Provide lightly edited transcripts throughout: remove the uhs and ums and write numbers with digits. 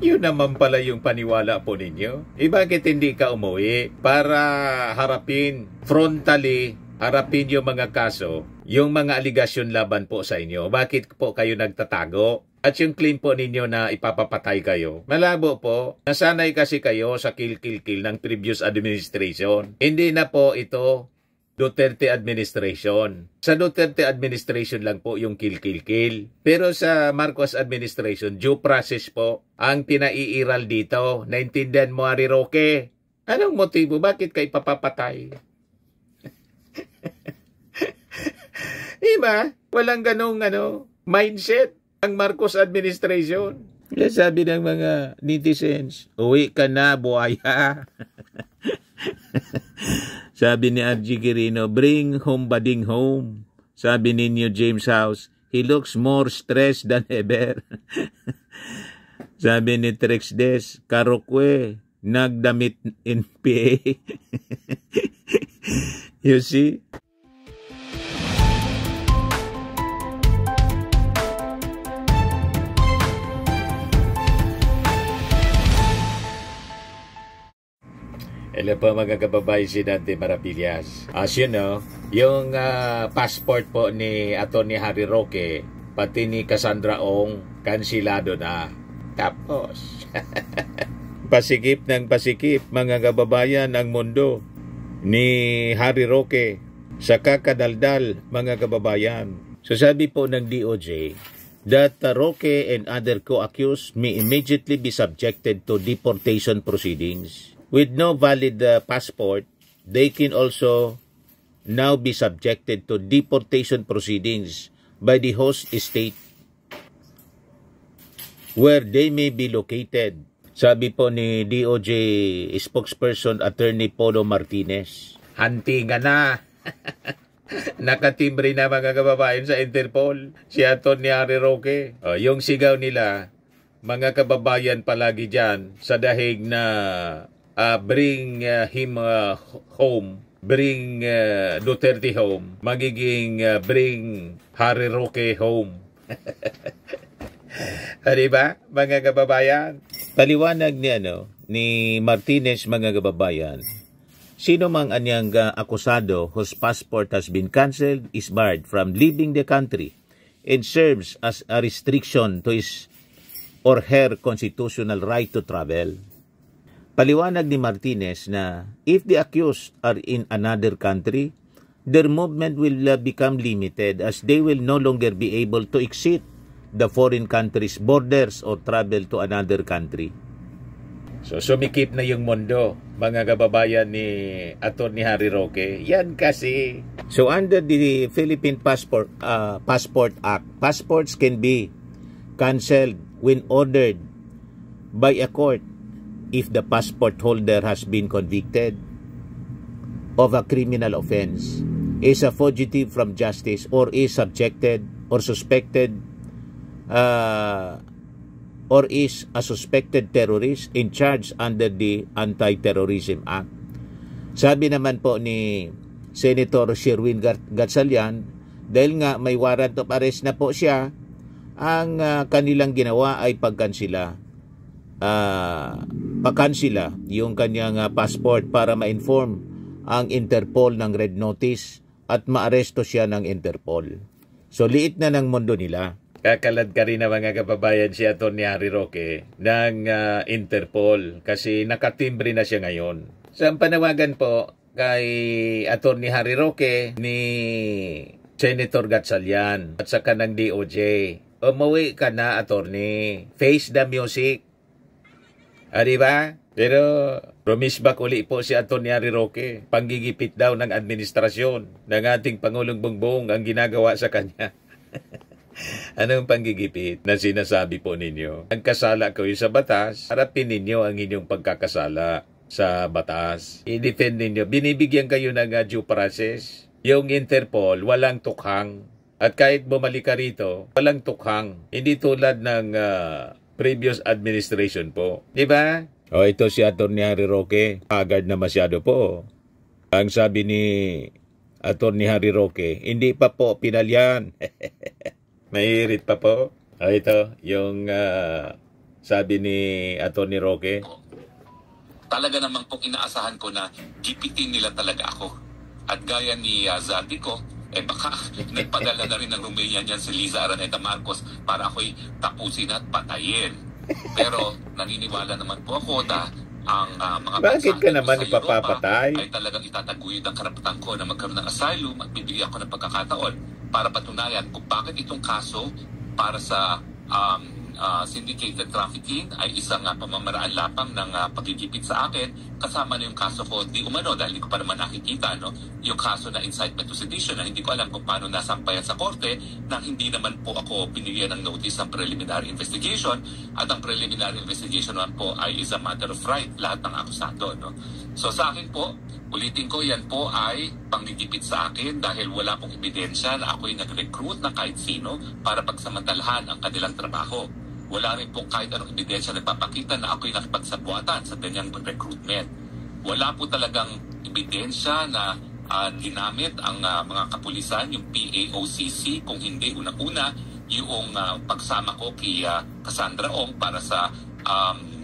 Yun naman pala yung paniwala po ninyo. Bakit hindi ka umuwi para frontally harapin yung mga kaso, yung mga aligasyon laban po sa inyo? Bakit po kayo nagtatago? At yung claim po ninyo na ipapapatay kayo, malabo po. Nasanay kasi kayo sa kill ng previous administration. Hindi na po ito Duterte administration. Sa Duterte administration lang po yung kill. Pero sa Marcos administration, due process po ang pinaiiral dito. Naintindihan mo, Harry Roque? Anong motibo? Bakit kayo papapatay? Diba? Walang ganong mindset ang Marcos administration. Sabi ng mga netizens, uwi ka na, buhaya. Sabi ni RG Quirino, bring home bading home. Sabi ninyo James House, he looks more stressed than ever. Sabi ni Trex Des, Karokwe, nagdamit in PA. You see? Hello po mga kababayan, si Dante Maravillas. As you know, yung passport po ni Atty. Harry Roque, pati ni Cassandra Ong, kansilado na. Tapos, pasikip ng pasikip mga kababayan ang mundo ni Harry Roque sa kakadaldal mga kababayan. So sabi po ng DOJ, that Roque and other co-accused may immediately be subjected to deportation proceedings. With no valid passport, they can also now be subjected to deportation proceedings by the host state where they may be located. Sabi po ni DOJ spokesperson Attorney Polo Martinez. Hantingan na. Nakatimbre na mga kababayan sa Interpol. Si Atty. Harry Roque. Yung sigaw nila, mga kababayan palagi dyan sa dahig na bring him home, bring Duterte home, magiging bring Harry Roque home. Diba, mga kababayan? Paliwanag ni Martinez mga kababayan, sino mang anyang akusado whose passport has been cancelled is barred from leaving the country and serves as a restriction to his or her constitutional right to travel. Paliwanag ni Martinez na if the accused are in another country, their movement will become limited as they will no longer be able to exit the foreign country's borders or travel to another country. So sumikip na yung mundo, mga kababayan ni Atty. Harry Roque. Yan kasi. So under the Philippine Passport Act, passports can be cancelled when ordered by a court if the passport holder has been convicted of a criminal offense, is a fugitive from justice, or is subjected or suspected or is a suspected terrorist in charge under the Anti-Terrorism Act. Sabi naman po ni Senator Sherwin Gatchalian, dahil nga may warrant of arrest na po siya, ang kanilang ginawa ay pagkansila yung kanyang passport para ma-inform ang Interpol ng red notice at maaresto siya ng Interpol. So liit na ng mundo nila. Kakalad ka rin na mga kababayan si Atty. Harry Roque ng Interpol kasi nakatimbre na siya ngayon. So ang panawagan po kay Atty. Harry Roque ni Senator Gatchalian at saka ng DOJ, umuwi ka na, attorney. Face the music. Diba? Pero promise back uli po si Atty. Harry Roque. Panggigipit daw ng administrasyon ng ating Pangulong Bongbong ang ginagawa sa kanya. Anong panggigipit na sinasabi po ninyo? Ang kasala kayo sa batas, harapin ninyo ang inyong pagkakasala sa batas. I-defend ninyo. Binibigyan kayo ng due process. Yung Interpol, walang tukhang. At kahit bumalik ka rito, walang tukhang. Hindi tulad ng previous administration po. Diba? O ito si Atty. Harry Roque. Agad na masyado po. Ang sabi ni Atty. Harry Roque, hindi pa po pinalyan. Mahirit pa po. O ito, yung Sabi ni Atty. Roque. Talaga namang pong inaasahan ko na gipitin nila talaga ako. At gaya ni Zati ko, baka nagpadala na rin ng Romanian yan si Liza Araneta Marcos para ako'y tapusin at patayin. Pero naniniwala naman po ako na ang mga bakit ka naman ipapapatay? Ay talagang itataguyod ang karapatan ko na magkaroon ng asylum at bibigyan ko ng pagkakataon para patunayan kung bakit itong kaso para sa syndicated trafficking ay isang pamamaraan lapang ng pagigipit sa akin, kasama na yung kaso ko di umano dahil hindi ko pa naman nakikita yung kaso na incitement to sedition na hindi ko alam kung paano nasampayan sa korte nang hindi naman po ako binigyan ng notice ng preliminary investigation, at ang preliminary investigation naman po ay is a matter of right lahat ng akusado. So sa akin po, ulitin ko, yan po ay panggigipit sa akin dahil wala pong ebidensya na ako'y nag-recruit na kahit sino para pagsamantalahan ang kanilang trabaho. Wala rin po kahit anong ebidensya na papakita na ako'y nakipagsabuatan sa ganyang recruitment. Wala po talagang ebidensya na ginamit ang mga kapulisan, yung PAOCC, kung hindi unang-una yung pagsama ko kay Cassandra Ong para sa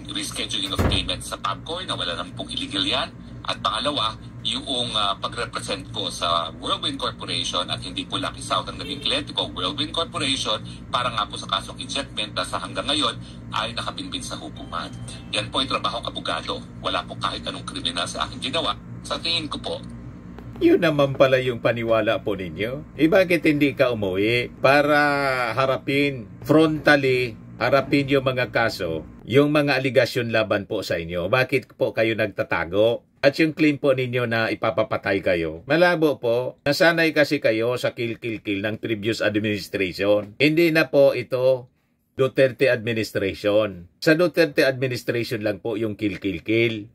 rescheduling of payment sa PABCOR na wala naman pong illegal yan. At pangalawa, yung pag-represent ko sa Whirlwind Corporation at hindi po Lucky South ang naging kliyente ko, Whirlwind Corporation, para nga po sa kasong ejectment na sa hanggang ngayon ay nakabinbin sa hukuman. Yan po ay trabaho ng abogado. Wala po kahit anong kriminal sa aking ginawa. Sa tingin ko po, yun naman pala yung paniwala po ninyo. Bakit hindi ka umuwi para harapin frontally, harapin yung mga kaso, yung mga aligasyon laban po sa inyo? Bakit po kayo nagtatago? At yung claim po ninyo na ipapapatay kayo, malabo po. Nasanay kasi kayo sa kill ng previous administration. Hindi na po ito Duterte administration. Sa Duterte administration lang po yung kill.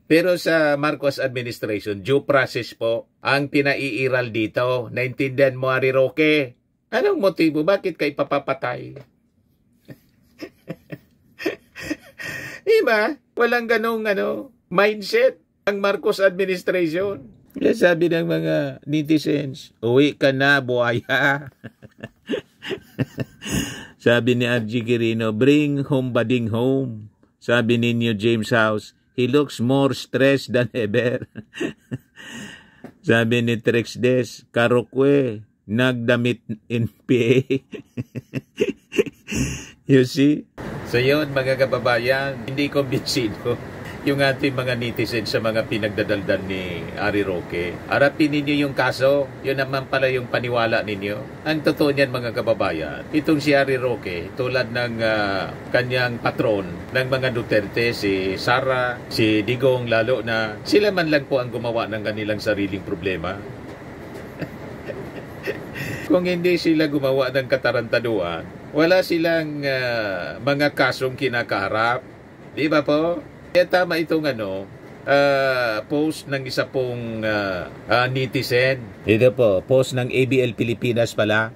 Pero sa Marcos administration, due process po ang pinaiiral dito. Naintindihan mo, Harry Roque? Anong motibo? Bakit ka ipapapatay? Diba? Walang ganong mindset ang Marcos administration. Kaya sabi ng mga netizens, uwi ka na, buhaya. Sabi ni RG Quirino, bring home bading home. Sabi ninyo James House, he looks more stressed than ever. Sabi ni Trex Des, Karokwe, nagdamit in PA. You see? So yun mga kababayan, hindi kumbinsido yung ating mga netizens sa mga pinagdadaldan ni Harry Roque. Harapin ninyo yung kaso, yun naman pala yung paniwala ninyo. Ang totoo niyan mga kababayan, itong si Harry Roque, tulad ng kanyang patron ng mga Duterte, si Sara, si Digong, lalo na sila man lang po ang gumawa ng kanilang sariling problema. Kung hindi sila gumawa ng katarantaduan, wala silang mga kasong kinakaharap. Di ba po? Kaya tama itong post ng isa pong netizen. Ito po, post ng ABL Pilipinas pala.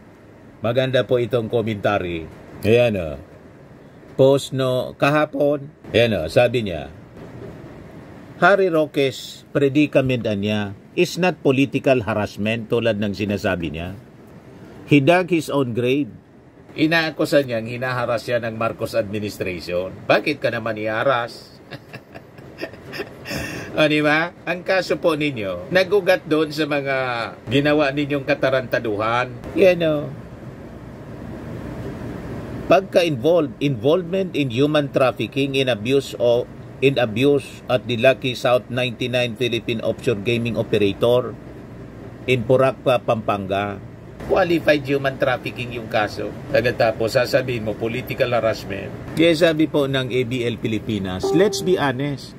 Maganda po itong commentary. Ayan post kahapon. Ayan sabi niya, Harry Roque's predicament niya is not political harassment tulad ng sinasabi niya. He dug his own grave. Inaakusan niyang hinaharas siya ng Marcos administration. Bakit ka naman iharas? O diba? Ang kaso po ninyo, nagugat doon sa mga ginawa ninyong katarantaduhan. Involvement in human trafficking in abuse at the Lucky South 99 Philippine offshore gaming operator in Puracpa, Pampanga. Qualified human trafficking yung kaso. Tapos sasabihin mo, political harassment. Kaya sabi po ng ABL Pilipinas, let's be honest.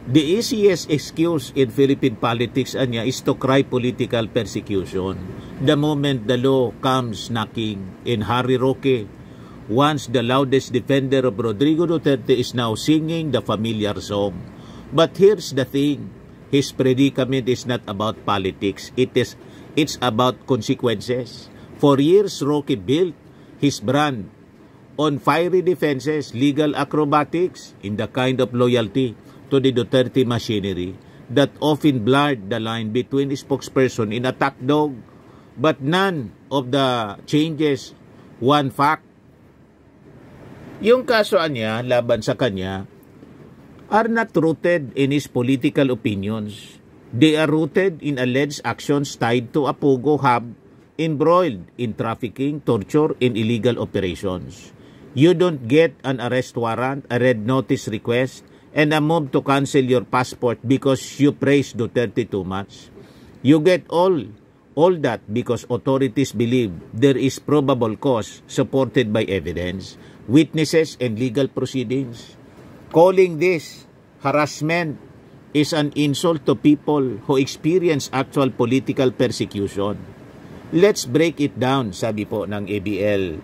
The easiest excuse in Philippine politics is to cry political persecution. The moment the law comes knocking, in Harry Roque, once the loudest defender of Rodrigo Duterte, is now singing the familiar song. But here's the thing, his predicament is not about politics. It's about consequences. For years, Roque built his brand on fiery defenses, legal acrobatics, in the kind of loyalty to the Duterte machinery that often blurred the line between a spokesperson and attack dog. But none of the changes one fact. Yung kaso niya laban sa kanya are not rooted in his political opinions. They are rooted in alleged actions tied to a Pogo hub embroiled in trafficking, torture, and illegal operations. You don't get an arrest warrant, a red notice request, and a move to cancel your passport because you praise Duterte too much. You get all that because authorities believe there is probable cause supported by evidence, witnesses, and legal proceedings. Calling this harassment is an insult to people who experience actual political persecution. Let's break it down, sabi po ng ABL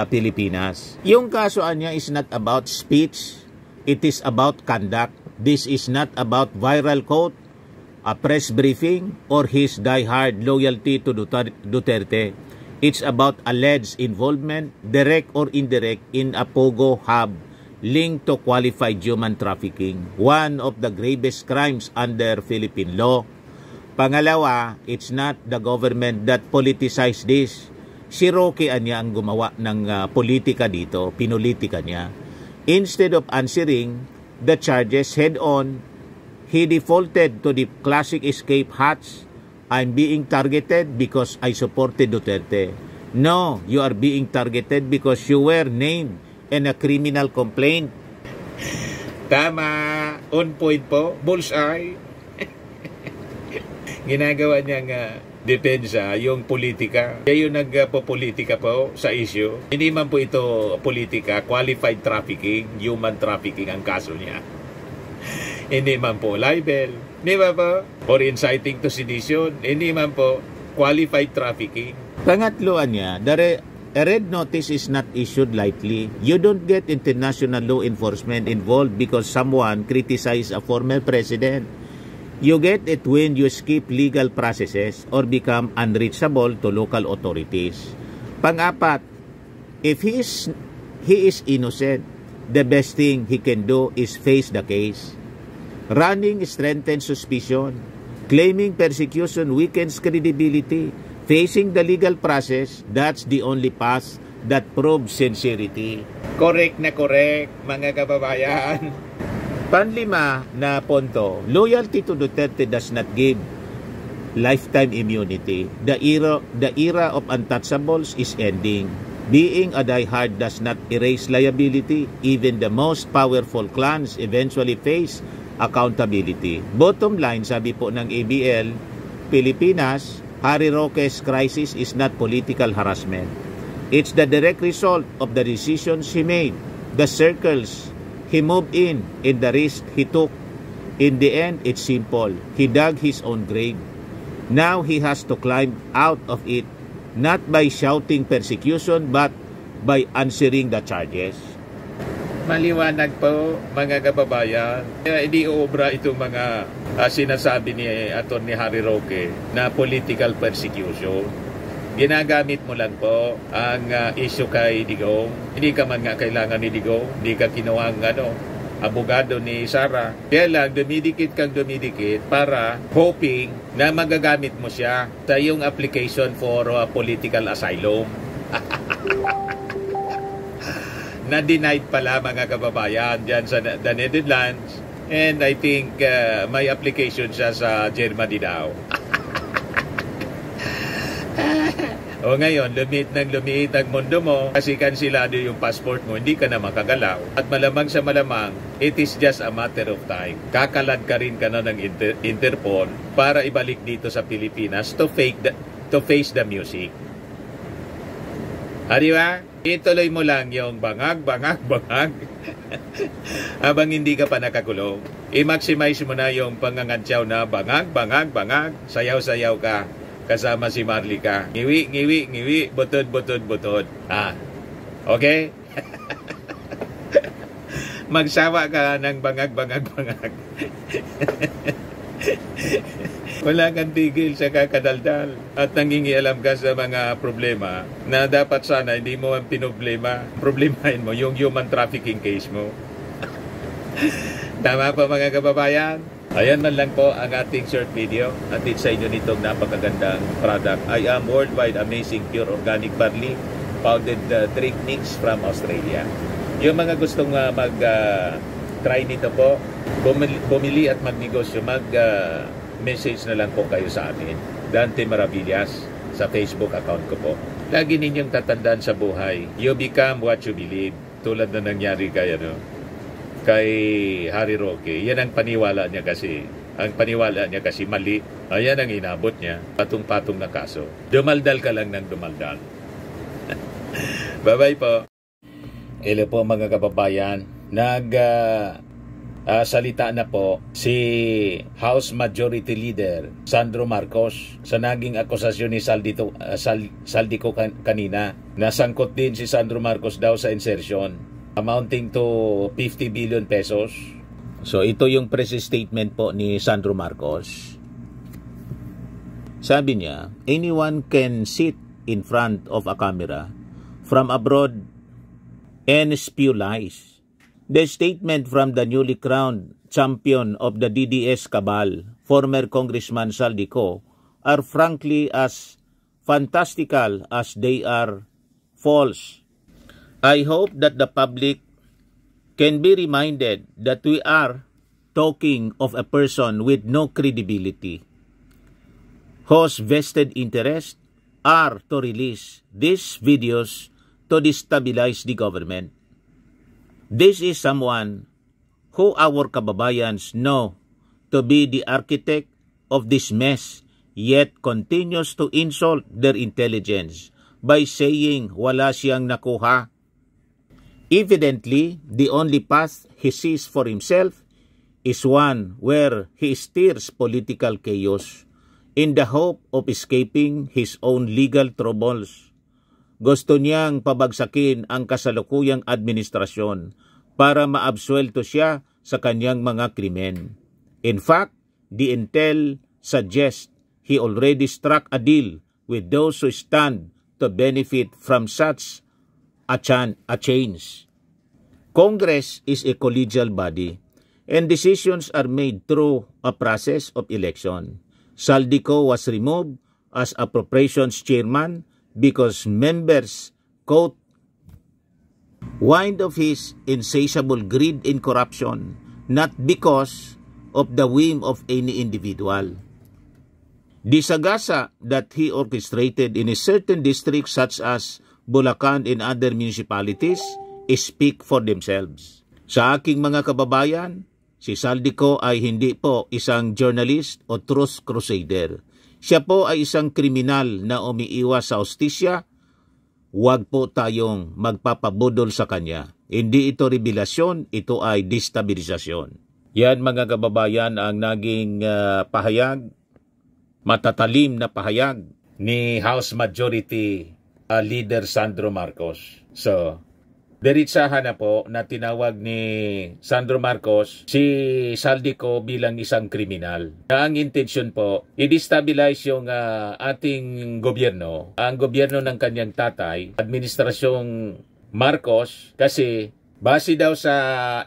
Pilipinas. Yung kaso niya is not about speech, it is about conduct. This is not about viral quote, a press briefing, or his die-hard loyalty to Duterte. It's about alleged involvement, direct or indirect, in a Pogo hub linked to qualified human trafficking, one of the gravest crimes under Philippine law. Pangalawa, it's not the government that politicized this. Si Roque niya ang gumawa ng politika dito, pinulitika niya. Instead of answering the charges head-on, he defaulted to the classic escape hatch. I'm being targeted because I supported Duterte. No, you are being targeted because you were named in a criminal complaint. Tama, on point po, bullseye. Ginagawa niyang depensa yung politika. Kaya yung nagpo-politika po sa issue. Hindi man po ito politika, qualified trafficking, human trafficking ang kaso niya. Hindi man po libel, hindi ba po? Or inciting to sedition, hindi man po qualified trafficking. Pangatloan niya, a red notice is not issued lightly. You don't get international law enforcement involved because someone criticized a former president. You get it when you skip legal processes or become unreachable to local authorities. Pang-apat, if he is innocent, the best thing he can do is face the case. Running strengthens suspicion. Claiming persecution weakens credibility. Facing the legal process, that's the only path that proves sincerity. Correct na correct, mga kababayan. Panlima na punto, loyalty to Duterte does not give lifetime immunity. The era of untouchables is ending. Being a diehard does not erase liability. Even the most powerful clans eventually face accountability. Bottom line, sabi po ng ABL Pilipinas, Harry Roque's crisis is not political harassment. It's the direct result of the decisions he made, the circles he moved in, and the risk he took. In the end, it's simple. He dug his own grave. Now he has to climb out of it, not by shouting persecution, but by answering the charges. Maliwanag po, mga kababayan. Hindi uubra itong mga sinasabi ni Atty. Harry Roque na political persecution. Ginagamit mo lang po ang issue kay Digong. Hindi ka man nga kailangan ni Digong. Hindi ka kinuhang abogado ni Sara. Kaya lang, dumidikit para hoping na magagamit mo siya sa iyong application for political asylum. Na-denied pala, mga kababayan, dyan sa the Netherlands. And I think may application siya sa Germany daw. O ngayon, lumit ang mundo mo kasi kansilado yung passport mo, hindi ka na makagalaw. At malamang sa malamang, it is just a matter of time. Kakalad ka rin ka na ng Interpol para ibalik dito sa Pilipinas to face the music. Di ba? Ituloy mo lang yung bangag. Habang hindi ka pa nakakulong. I-maximize mo na yung pangangantyaw na bangag. Sayaw-sayaw ka. Kasama si Marlica. Ngiwi, butod. Okay? Magsawa ka ng bangag. Wala kang tigil sa kakadaldal at nangingialam ka sa mga problema na dapat sana hindi mo ang problemahin mo yung human trafficking case mo. Tama pa, mga kababayan? Ayan man lang po ang ating short video at sa inyo nitong napakagandang product. I am Worldwide Amazing Pure Organic Barley, powdered drink mix from Australia. Yung mga gustong mag-try nito po, bumili at magnegosyo, mag-message na lang po kayo sa amin. Dante Maravillas sa Facebook account ko po. Lagi ninyong tatandaan sa buhay, you become what you believe. Tulad na nangyari kay Harry Roque. Yan ang paniwala niya kasi. Ang paniwala niya kasi mali. Ayan ang inabot niya. Patong-patong na kaso. Dumaldal ka lang ng dumaldal. Bye-bye po. Hello po mga kababayan. Salita na po si House Majority Leader Sandro Marcos sa naging akusasyon ni Saldico kanina. Nasangkot din si Sandro Marcos daw sa insertion amounting to 50 billion pesos. So ito yung press statement po ni Sandro Marcos. Sabi niya, anyone can sit in front of a camera from abroad and spew lies. The statement from the newly crowned champion of the DDS cabal, former Congressman Saldico, are frankly as fantastical as they are false. I hope that the public can be reminded that we are talking of a person with no credibility, whose vested interests are to release these videos to destabilize the government. This is someone who our kababayans know to be the architect of this mess, yet continues to insult their intelligence by saying wala siyang nakuha. Evidently, the only path he sees for himself is one where he steers political chaos in the hope of escaping his own legal troubles. Gusto niyang pabagsakin ang kasalukuyang administrasyon para maabsuelto siya sa kanyang mga krimen. In fact, the intel suggests he already struck a deal with those who stand to benefit from such a change. Congress is a collegial body and decisions are made through a process of election. Saldico was removed as appropriations chairman because members, quote, whined of his insatiable greed and corruption, not because of the whim of any individual. The sagasa that he orchestrated in a certain district such as Bulacan and other municipalities speak for themselves. Sa aking mga kababayan, si Saldico ay hindi po isang journalist o truth crusader. Siya po ay isang kriminal na umiiwas sa hustisya. Huwag po tayong magpapabudol sa kanya. Hindi ito revelasyon, ito ay destabilisasyon. Yan mga kababayan ang naging pahayag, matatalim na pahayag ni House Majority Leader Sandro Marcos. So, diretsahan na po na tinawag ni Sandro Marcos si Saldico bilang isang kriminal. Ang intensyon po, i-destabilize yung ating gobyerno, ang gobyerno ng kanyang tatay, administrasyong Marcos, kasi base daw sa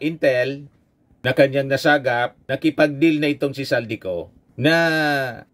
intel na kanyang nasagap, nakipag-deal na itong si Saldico na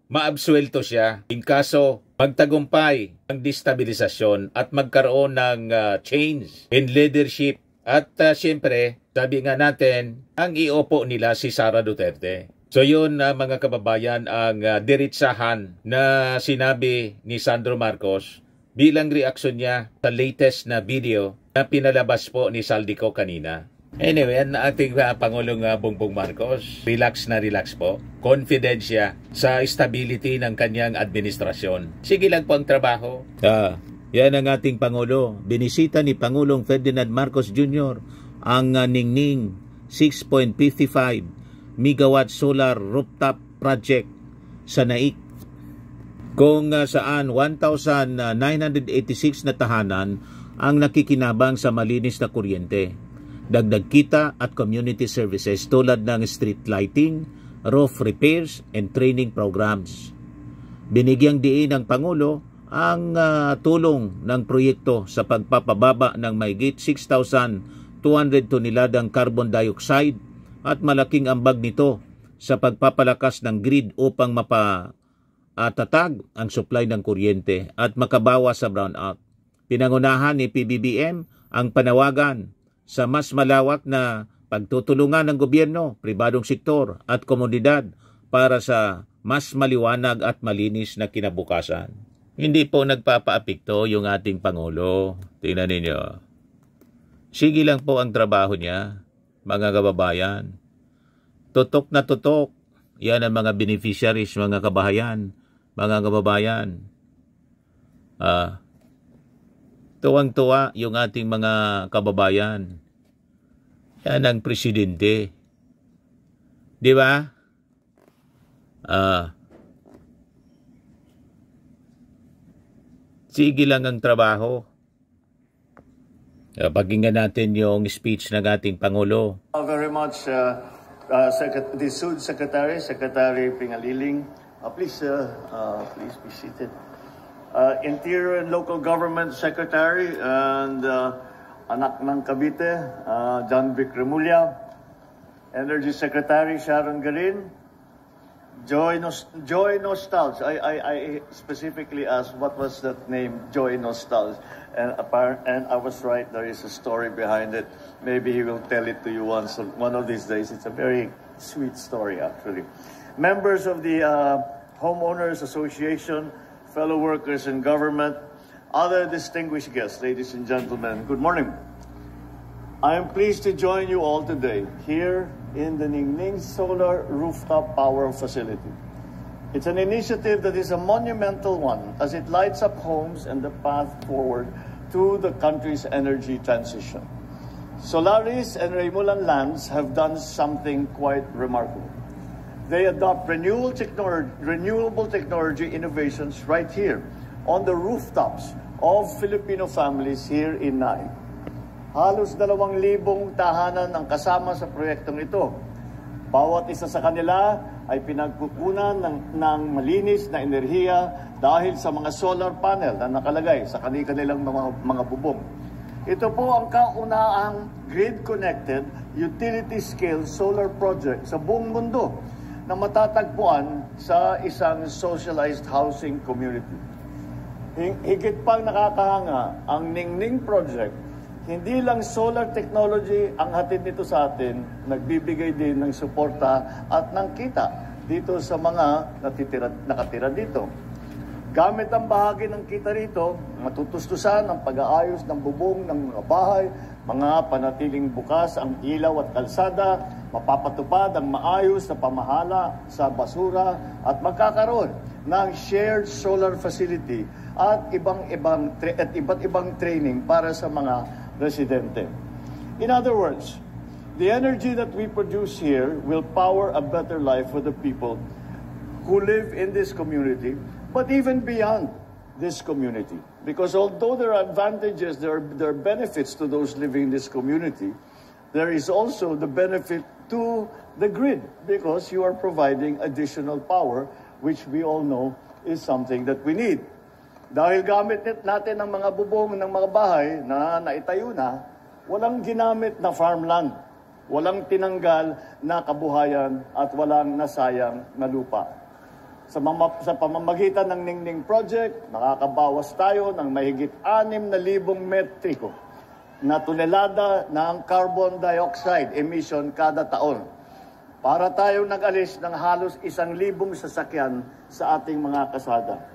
maabsuelto siya in kaso magtagumpay ang destabilisasyon at magkaroon ng change in leadership. At siyempre, sabi nga natin, ang iopo nila si Sara Duterte. So yun mga kababayan ang diretsahan na sinabi ni Sandro Marcos bilang reaksyon niya sa latest na video na pinalabas po ni Saldico kanina. Anyway, ang ating Pangulong Bongbong Marcos, relax na relax po. Confident siya sa stability ng kanyang administrasyon. Sige lang po ang trabaho. Yan ang ating Pangulo. Binisita ni Pangulong Ferdinand Marcos Jr. ang Ningning 6.55 megawatt solar rooftop project sa Naik, kung saan 1,986 na tahanan ang nakikinabang sa malinis na kuryente, dagdag kita at community services tulad ng street lighting, roof repairs, and training programs. Binigyang diin ng Pangulo ang tulong ng proyekto sa pagpapababa ng mahigit 6,200 toneladang carbon dioxide at malaking ambag nito sa pagpapalakas ng grid upang mapatatag ang supply ng kuryente at makabawas sa brownout. Pinangunahan ni PBBM ang panawagan sa mas malawak na pagtutulungan ng gobyerno, pribadong sektor at komunidad para sa mas maliwanag at malinis na kinabukasan. Hindi po nagpapaapekto yung ating Pangulo. Tingnan ninyo. Sige lang po ang trabaho niya, mga kababayan. Tutok na tutok. Yan ang mga beneficiaries, mga kabahayan, mga kababayan. Tuwang-tuwa yung ating mga kababayan. Yan ang presidente. Di ba? Sige lang ang trabaho. Pakinggan natin yung speech ng ating Pangulo. Very much, the SUD Secretary Pingaliling. Please be seated. Interior and Local Government Secretary and anak ng Cavite, John Vic Remulla. Energy Secretary Sharon Garin. Joy Nostalgia. I specifically asked what was that name, Joy Nostalgia, and I was right. There is a story behind it. Maybe he will tell it to you one of these days. It's a very sweet story, actually. Members of the Homeowners Association, fellow workers in government, other distinguished guests, ladies and gentlemen, good morning. I am pleased to join you all today here in the Ningning Solar Rooftop Power Facility. It's an initiative that is a monumental one as it lights up homes and the path forward to the country's energy transition. Solaris and Raymulan Lands have done something quite remarkable. They adopt renewable technology innovations right here on the rooftops of Filipino families here in Naik. Halos 2,000 tahanan ang kasama sa proyektong ito. Bawat isa sa kanila ay pinagkukunan ng malinis na enerhiya dahil sa mga solar panel na nakalagay sa kanilang mga bubong. Ito po ang kaunahang grid-connected, utility-scale solar project sa buong mundo na matatagpuan sa isang socialized housing community. Higit pang nakakahanga ang Ningning Project. Hindi lang solar technology ang hatid nito sa atin, nagbibigay din ng suporta at ng kita dito sa mga nakatira dito. Gamit ang bahagi ng kita rito, matutustusan ang pag-aayos ng bubong ng mga bahay, mga panatiling bukas ang ilaw at kalsada, mapapatupad ang maayos na pamahala sa basura at magkakaroon ng shared solar facility at iba't ibang training para sa mga residente. In other words, the energy that we produce here will power a better life for the people who live in this community, but even beyond this community. Because although there are advantages, there are benefits to those living in this community, there is also the benefit to the grid because you are providing additional power, which we all know is something that we need. Dahil gamit natin ang mga bubong ng mga bahay na naitayo na, walang ginamit na farmland, walang tinanggal na kabuhayan at walang nasayang na lupa. Sa pamamagitan ng Ningning Project, nakakabawas tayo ng mahigit 6,000 metriko na tonelada ng carbon dioxide emission kada taon. Para tayong nag-alis ng halos 1,000 sasakyan sa ating mga kasada.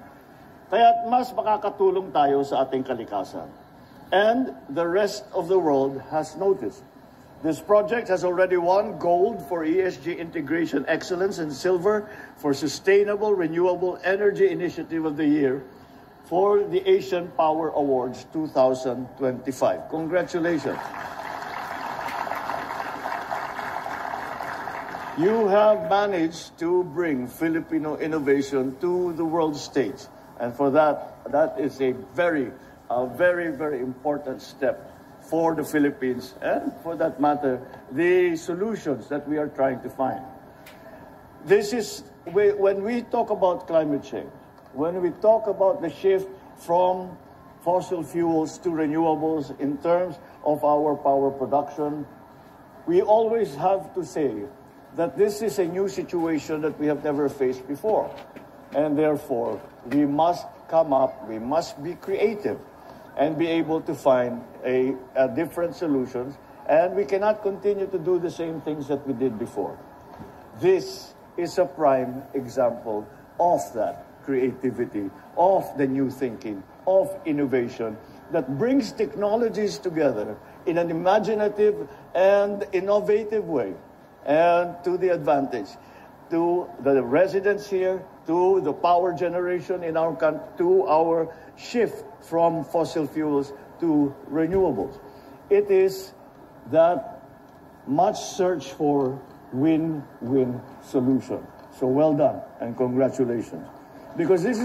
Kaya't mas makakatulong tayo sa ating kalikasan. And the rest of the world has noticed. This project has already won gold for ESG Integration Excellence and silver for Sustainable Renewable Energy Initiative of the Year for the Asian Power Awards 2025. Congratulations. You have managed to bring Filipino innovation to the world stage. And for that is a very, very important step for the Philippines and, for that matter, the solutions that we are trying to find. This is, when we talk about climate change, when we talk about the shift from fossil fuels to renewables in terms of our power production, we always have to say that this is a new situation that we have never faced before. And therefore, we must come up, we must be creative and be able to find different solutions And we cannot continue to do the same things that we did before. This is a prime example of that creativity, of the new thinking, of innovation that brings technologies together in an imaginative and innovative way, and to the advantage to the residents here, to the power generation in our country, to our shift from fossil fuels to renewables. It is that much search for win-win solution. So well done and congratulations. Because this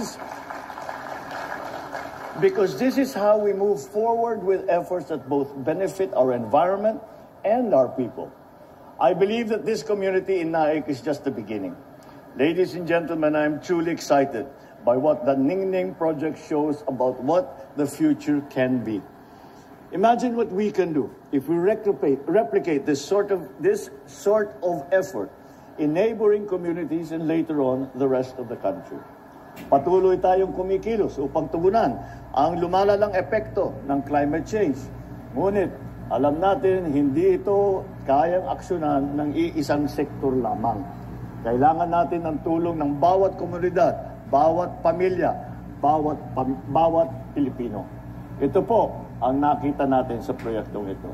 is how we move forward with efforts that both benefit our environment and our people. I believe that this community in Naik is just the beginning. Ladies and gentlemen, I'm truly excited by what the Ningning project shows about what the future can be. Imagine what we can do if we replicate this sort of effort in neighboring communities and later on the rest of the country. Patuloy tayong kumikilos upang tugunan ang lumalalang epekto ng climate change. Ngunit alam natin hindi ito kayang aksyonan ng iisang sektor lamang. Kailangan natin ng tulong ng bawat komunidad, bawat pamilya, bawat Pilipino. Ito po ang nakita natin sa proyektong ito.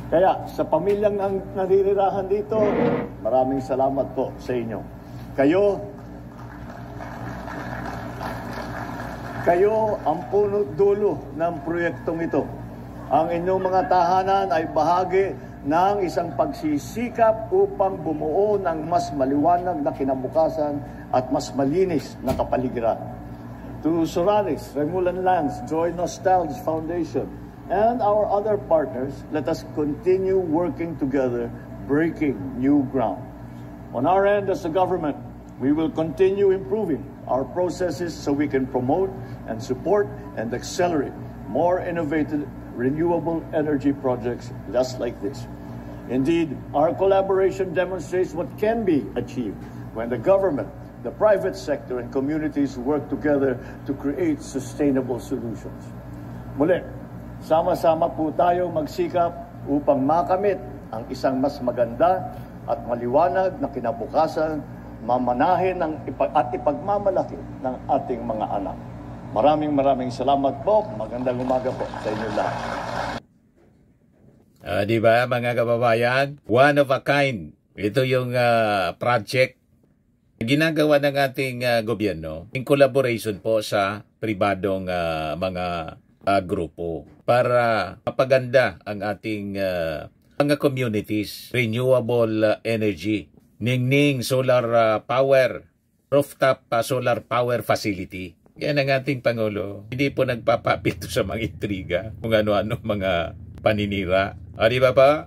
Kaya sa pamilyang naririrahan dito, maraming salamat po sa inyo. Kayo ang punot dulo ng proyektong ito. Ang inyong mga tahanan ay bahagi ng isang pagsisikap upang bumuo ng mas maliwanag na kinabukasan at mas malinis na kapaligiran. To Solaris, Remulan Lands, Joy Nostalgia Foundation, and our other partners, let us continue working together, breaking new ground. On our end as a government, we will continue improving our processes so we can promote and support and accelerate more innovative renewable energy projects just like this. Indeed, our collaboration demonstrates what can be achieved when the government, the private sector, and communities work together to create sustainable solutions. Muli, sama-sama po tayong magsikap upang makamit ang isang mas maganda at maliwanag na kinabukasan, mamanahin at ipagmamalaki ng ating mga anak. Maraming salamat po. Magandang umaga po sa inyo lahat. Di ba mga kababayan? One of a kind. Ito yung project ginagawa ng ating gobyerno in collaboration po sa pribadong mga grupo para mapaganda ang ating mga communities. Renewable energy. Ningning Solar Power, Rooftop Solar Power Facility. Yan ang ating Pangulo. Hindi po nagpapapito sa mga intriga kung ano-ano mga paninira. Di ba pa?